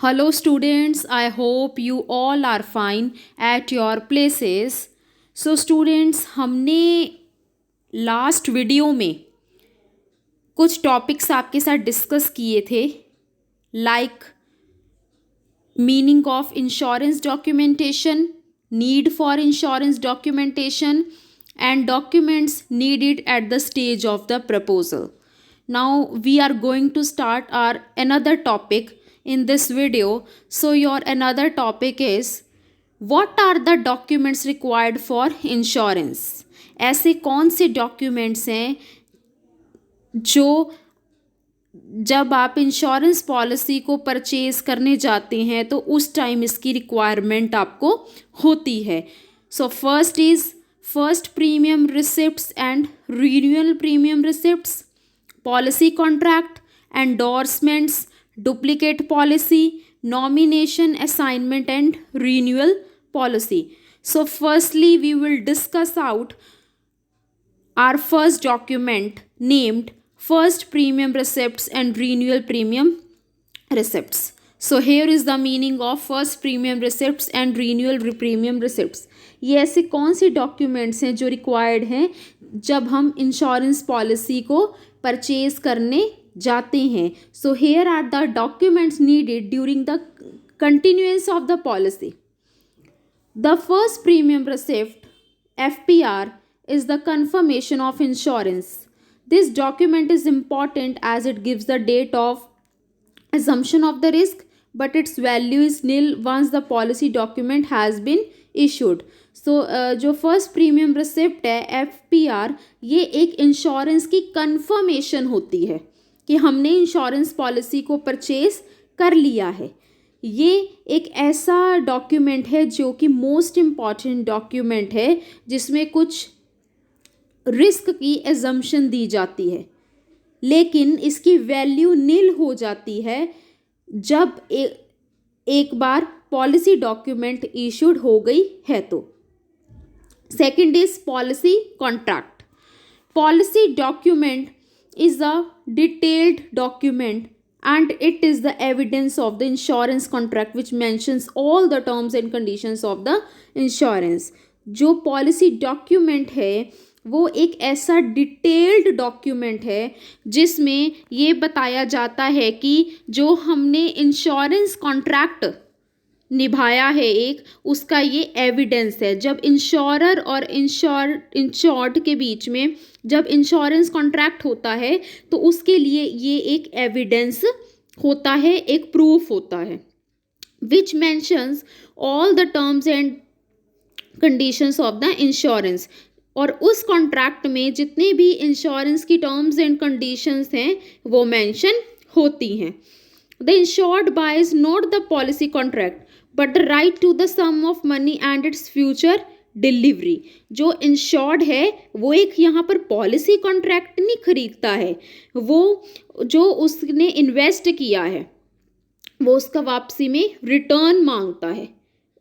Hello, students. I hope you all are fine at your places. So, students, हमने last video में कुछ topics आपके साथ discuss किए थे, like meaning of insurance documentation, need for insurance documentation, and documents needed at the stage of the proposal. Now we are going to start our another topic in this video. So your another topic is what are the documents required for insurance? ऐसे कौन से documents हैं जो जब आप insurance policy को purchase करने जाते हैं तो उस टाइम इसकी रिक्वायरमेंट आपको होती है. So first is first premium receipts and renewal premium receipts, policy contract, endorsements, duplicate policy, nomination, assignment and renewal policy. So firstly we will discuss out our first document named first premium receipts and renewal premium receipts. So here is the meaning of first premium receipts and renewal premium receipts. ये ऐसे कौन से documents हैं जो required हैं जब हम insurance policy को परचेज करने जाते हैं. So here are the documents needed during the continuance of the policy. The first premium receipt FPR is the confirmation of insurance. This document is important as it gives the date of assumption of the risk, but its value is nil once the policy document has been issued. सो जो first premium receipt है FPR, ये एक insurance की confirmation होती है कि हमने insurance policy को परचेज कर लिया है. ये एक ऐसा डॉक्यूमेंट है जो कि मोस्ट इम्पॉर्टेंट डॉक्यूमेंट है जिसमें कुछ रिस्क की एजम्पशन दी जाती है, लेकिन इसकी वैल्यू नील हो जाती है जब एक बार पॉलिसी डॉक्यूमेंट इशूड हो गई है तो. Second is policy contract. Policy document is a detailed document and it is the evidence of the insurance contract which mentions all the terms and conditions of the insurance. जो policy document है वो एक ऐसा detailed document है जिसमें ये बताया जाता है कि जो हमने इंश्योरेंस कॉन्ट्रैक्ट निभाया है एक, उसका ये एविडेंस है. जब इंश्योरर और इंश्योर्ड के बीच में जब इंश्योरेंस कॉन्ट्रैक्ट होता है तो उसके लिए ये एक एविडेंस होता है, एक प्रूफ होता है which mentions all the terms and conditions of the insurance. और उस कॉन्ट्रैक्ट में जितने भी इंश्योरेंस की टर्म्स एंड कंडीशंस हैं वो मेंशन होती हैं. The insured buys not the policy contract but the right to the sum of money and its future delivery. जो इंश्योर्ड है वो एक यहाँ पर पॉलिसी कॉन्ट्रैक्ट नहीं खरीदता है, वो जो उसने इन्वेस्ट किया है वो उसका वापसी में रिटर्न मांगता है.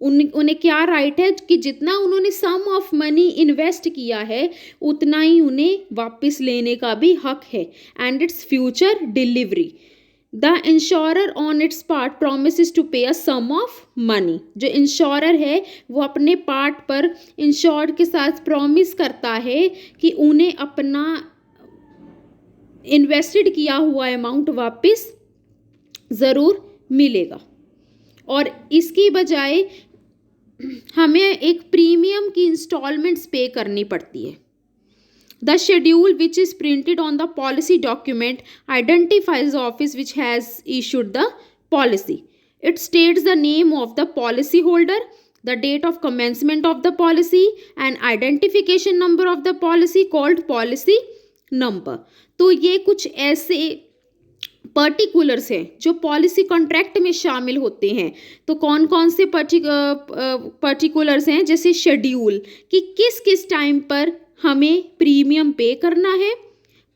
उन्हें क्या राइट है कि जितना उन्होंने सम ऑफ मनी इन्वेस्ट किया है उतना ही उन्हें वापस लेने का भी हक है. And its future delivery. The insurer on its part promises to pay a sum of money. जो इंश्योरर है वो अपने पार्ट पर इंश्योर्ड के साथ प्रॉमिस करता है कि उन्हें अपना इन्वेस्टेड किया हुआ अमाउंट वापस ज़रूर मिलेगा. और इसकी बजाय हमें एक प्रीमियम की इंस्टॉलमेंट्स पे करनी पड़ती है. The schedule which is printed on the policy document identifies the office which has issued the policy. It states the name of the policy holder, the date of commencement of the policy, and identification number of the policy called policy number. तो ये कुछ ऐसे particulars हैं जो policy contract में शामिल होते हैं. तो कौन कौन से पर्टिकुलर्स हैं, जैसे शेड्यूल कि किस किस टाइम पर हमें प्रीमियम पे करना है,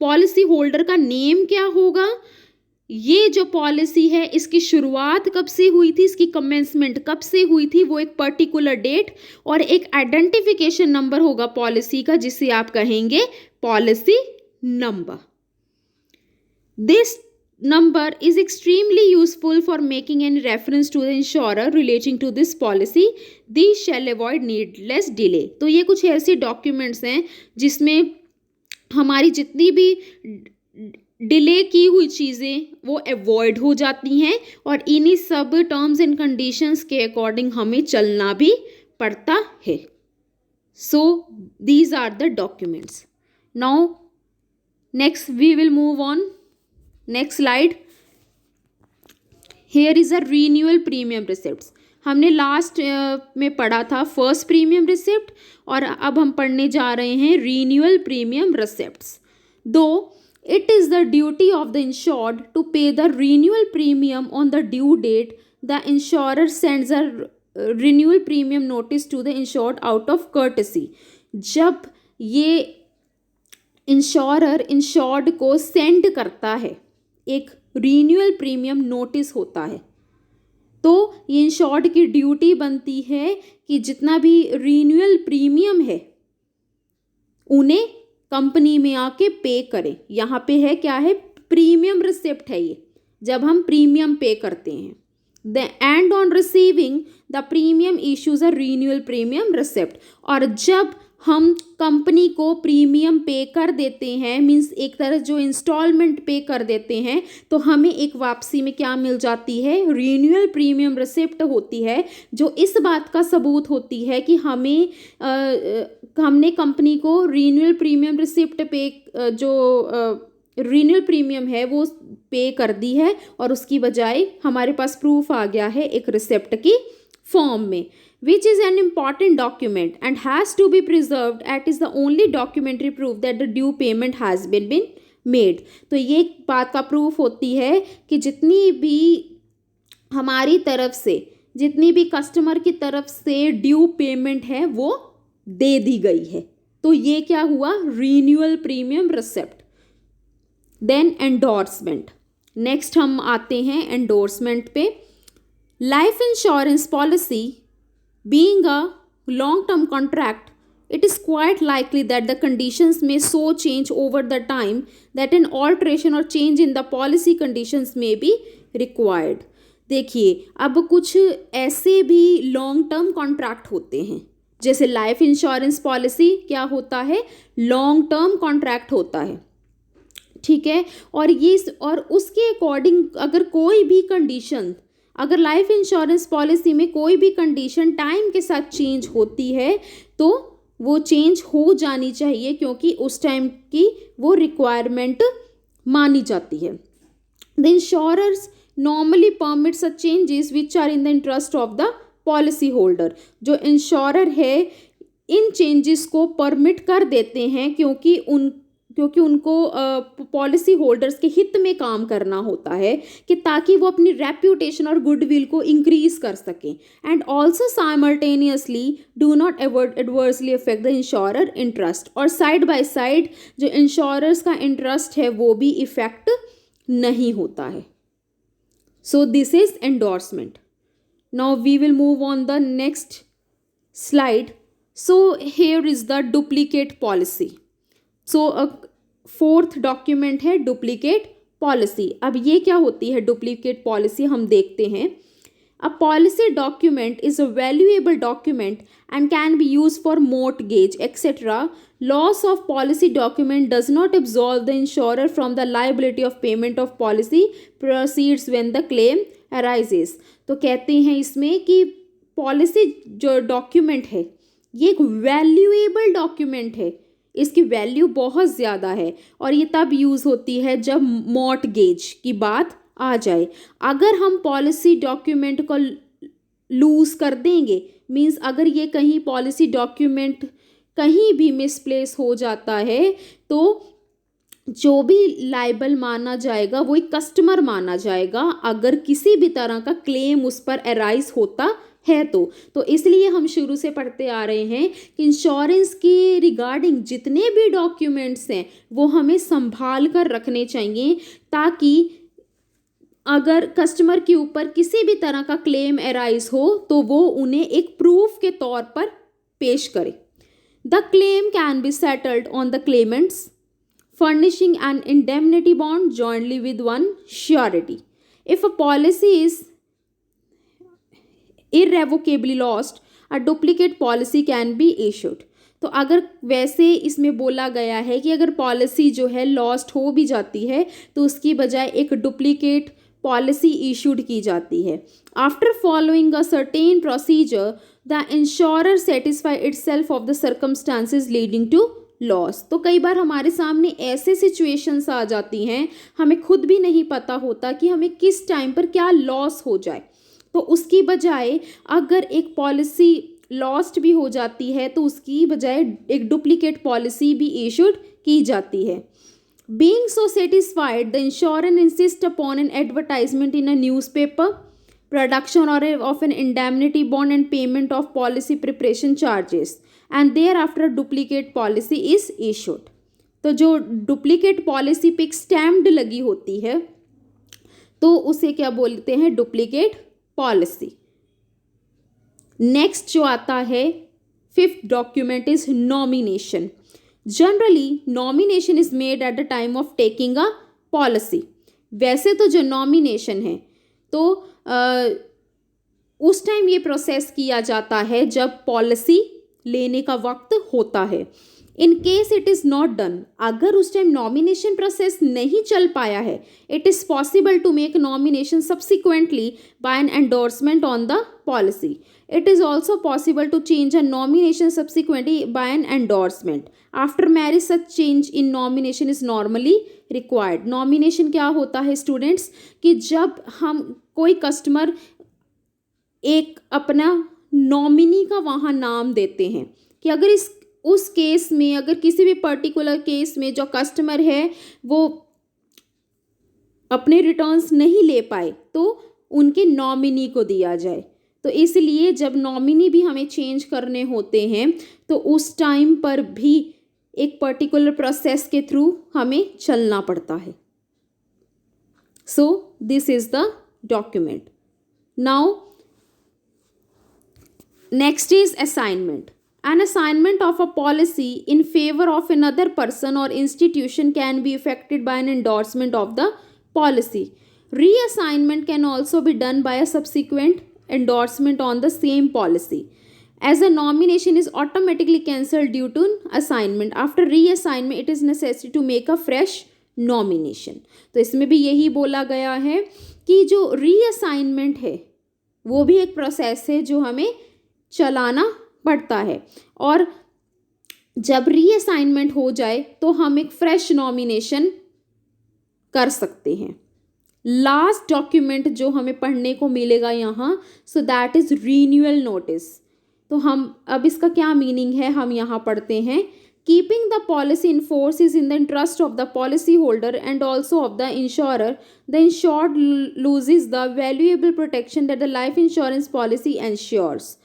पॉलिसी होल्डर का नेम क्या होगा, ये जो पॉलिसी है इसकी शुरुआत कब से हुई थी, इसकी कमेंसमेंट कब से हुई थी, वो एक पर्टिकुलर डेट, और एक आइडेंटिफिकेशन नंबर होगा पॉलिसी का जिसे आप कहेंगे policy number. This number is extremely useful for making any reference to the insurer relating to this policy. These shall avoid needless delay. तो ये कुछ ऐसे डॉक्यूमेंट्स हैं जिसमें हमारी जितनी भी डिले की हुई चीज़ें वो अवॉइड हो जाती हैं और इन्हीं सब टर्म्स एंड कंडीशंस के अकॉर्डिंग हमें चलना भी पड़ता है. So these are the documents. Now next we will move on. Next slide. Here is a renewal premium receipts. हमने लास्ट में पढ़ा था फर्स्ट प्रीमियम रिसिप्ट और अब हम पढ़ने जा रहे हैं रीन्यूअल प्रीमियम रिसिप्ट्स. दो it is the duty of the insured to pay the renewal premium on the due date, the insurer sends a renewal premium notice to the insured out of courtesy. जब ये insurer insured को send करता है एक renewal premium notice होता है तो ये इंश्योर्ड की ड्यूटी बनती है कि जितना भी रीन्यूअल प्रीमियम है उन्हें कंपनी में आके पे करें. यहाँ पे है क्या है, प्रीमियम रिसिप्ट है ये, जब हम प्रीमियम पे करते हैं. The end on receiving the premium issues a renewal premium receipt. और जब हम कंपनी को प्रीमियम पे कर देते हैं मीन्स एक तरह जो इंस्टॉलमेंट पे कर देते हैं तो हमें एक वापसी में क्या मिल जाती है, रीन्यूअल प्रीमियम रिसिप्ट होती है जो इस बात का सबूत होती है कि हमने कंपनी को रीन्यूअल प्रीमियम रिसिप्ट पे जो रीन्यूअल प्रीमियम है वो पे कर दी है और उसकी बजाय हमारे पास प्रूफ आ गया है एक रिसिप्ट की फॉर्म में, which is an important document and has to be preserved as is the only documentary proof that the due payment has been made. तो ये बात का प्रूफ होती है कि जितनी भी हमारी तरफ से जितनी भी कस्टमर की तरफ से ड्यू पेमेंट है वो दे दी गई है. तो ये क्या हुआ, renewal premium receipt. Then endorsement. Next हम आते हैं एंडोर्समेंट पे. Life insurance policy being a long-term contract, it is quite likely that the conditions may so change over the time that an alteration or change in the policy conditions may be required. देखिए अब कुछ ऐसे भी long term contract होते हैं जैसे life insurance policy क्या होता है, लॉन्ग टर्म कॉन्ट्रैक्ट होता है, ठीक है. और उसके अकॉर्डिंग अगर कोई भी कंडीशन, अगर लाइफ इंश्योरेंस पॉलिसी में कोई भी कंडीशन टाइम के साथ चेंज होती है तो वो चेंज हो जानी चाहिए क्योंकि उस टाइम की वो रिक्वायरमेंट मानी जाती है. The insurers normally permit such changes which are in the interest of the policy holder. जो इंश्योरर है इन चेंजेस को परमिट कर देते हैं क्योंकि उनको पॉलिसी होल्डर्स के हित में काम करना होता है कि ताकि वो अपनी रेप्यूटेशन और गुडविल को इंक्रीज कर सकें. And also simultaneously do not adversely affect the insurer interest. और साइड बाय साइड जो इंश्योरर्स का इंटरेस्ट है वो भी इफेक्ट नहीं होता है. So this is endorsement. Now we will move on the next slide. So here is the duplicate policy. So fourth document है डुप्लीकेट पॉलिसी. अब ये क्या होती है डुप्लीकेट पॉलिसी, हम देखते हैं. A policy document is a valuable document and can be use for mortgage etcetera. Loss of policy document does not absolve the insurer from the liability of payment of policy proceeds when the claim arises. तो कहते हैं इसमें कि policy जो document है ये एक valuable document है, इसकी वैल्यू बहुत ज़्यादा है और ये तब यूज़ होती है जब मॉर्टगेज की बात आ जाए. अगर हम पॉलिसी डॉक्यूमेंट को लूज़ कर देंगे मीन्स अगर ये कहीं पॉलिसी डॉक्यूमेंट कहीं भी मिसप्लेस हो जाता है तो जो भी लाइबल माना जाएगा वो एक कस्टमर माना जाएगा अगर किसी भी तरह का क्लेम उस पर अराइज होता है तो इसलिए हम शुरू से पढ़ते आ रहे हैं कि इंश्योरेंस के रिगार्डिंग जितने भी डॉक्यूमेंट्स हैं वो हमें संभाल कर रखने चाहिए ताकि अगर कस्टमर के ऊपर किसी भी तरह का क्लेम अराइज हो तो वो उन्हें एक प्रूफ के तौर पर पेश करे. The claim can be settled on the Clements furnishing an indemnity bond jointly with one surety. If a policy is irrevocably lost, a duplicate policy can be issued. तो अगर वैसे इसमें बोला गया है कि अगर पॉलिसी जो है लॉस्ट हो भी जाती है तो उसकी बजाय एक डुप्लीकेट पॉलिसी इशूड की जाती है. After following a certain procedure the insurer satisfy itself of the circumstances leading to loss. तो कई बार हमारे सामने ऐसे सिचुएशंस आ जाती हैं, हमें खुद भी नहीं पता होता कि हमें किस टाइम पर क्या लॉस हो जाए. तो उसकी बजाय अगर एक पॉलिसी लॉस्ट भी हो जाती है तो उसकी बजाय एक डुप्लीकेट पॉलिसी भी इशूड की जाती है. Being so satisfied the insurance insist upon an advertisement in a newspaper, production और of an indemnity bond and payment of policy preparation charges and thereafter duplicate policy is issued. तो जो duplicate policy पे एक stamped लगी होती है तो उसे क्या बोलते हैं, डुप्लीकेट पॉलिसी. नेक्स्ट जो आता है fifth document is nomination. Generally nomination is made at the time of taking a policy. वैसे तो जो नॉमिनेशन है तो उस टाइम ये प्रोसेस किया जाता है जब पॉलिसी लेने का वक्त होता है. In case it is not done, अगर उस टाइम नॉमिनेशन प्रोसेस नहीं चल पाया है, it is possible to make nomination subsequently by an endorsement on the policy. It is also possible to change a nomination subsequently by an endorsement. After marriage, such change in nomination is normally required. Nomination क्या होता है students, कि जब हम कोई customer एक अपना nominee का वहाँ नाम देते हैं कि अगर उस केस में, अगर किसी भी पर्टिकुलर केस में जो कस्टमर है वो अपने रिटर्न्स नहीं ले पाए तो उनके नॉमिनी को दिया जाए. तो इसलिए जब नॉमिनी भी हमें चेंज करने होते हैं तो उस टाइम पर भी एक पर्टिकुलर प्रोसेस के थ्रू हमें चलना पड़ता है. So this is the document. Now next is assignment. An assignment of a policy in favor of another person or institution can be effected by an endorsement of the policy. Reassignment can also be done by a subsequent endorsement on the same policy, as a nomination is automatically cancelled due to assignment. After reassignment it is necessary to make a fresh nomination. तो इसमें भी यही बोला गया है कि जो reassignment है वो भी एक प्रोसेस है जो हमें चलाना पड़ता है, और जब रीअसाइनमेंट हो जाए तो हम एक फ्रेश नॉमिनेशन कर सकते हैं. लास्ट डॉक्यूमेंट जो हमें पढ़ने को मिलेगा यहाँ, so that is renewal notice. तो हम अब इसका क्या मीनिंग है हम यहाँ पढ़ते हैं. Keeping the policy in force is in the interest of the policy holder and also of the insurer. The insured loses the valuable protection that the life insurance policy ensures.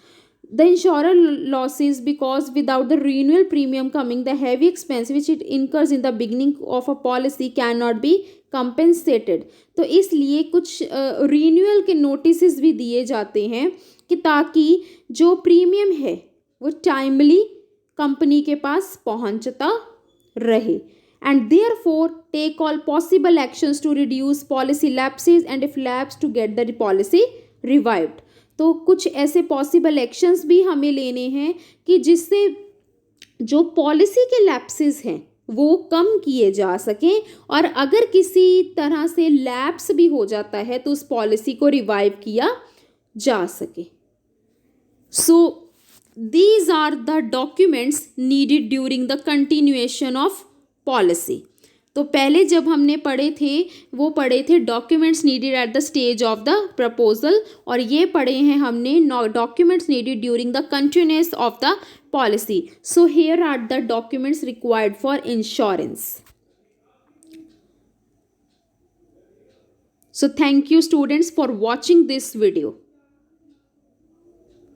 The insurer losses because without the renewal premium coming, the heavy expense which it incurs in the beginning of a policy cannot be compensated. तो इसलिए कुछ renewal के notices भी दिए जाते हैं कि ताकि जो प्रीमियम है वो टाइमली कंपनी के पास पहुंचता रहे. And therefore take all possible actions to reduce policy lapses and if lapse to get the policy revived. तो कुछ ऐसे पॉसिबल एक्शंस भी हमें लेने हैं कि जिससे जो पॉलिसी के लैप्सेस हैं वो कम किए जा सकें, और अगर किसी तरह से लैप्स भी हो जाता है तो उस पॉलिसी को रिवाइव किया जा सके. So these are the documents needed during the continuation of policy. तो पहले जब हमने पढ़े थे documents needed at the stage of the proposal, और ये पढ़े हैं हमने documents needed during the continuation of the policy. So here are the documents required for insurance. So thank you students for watching this video.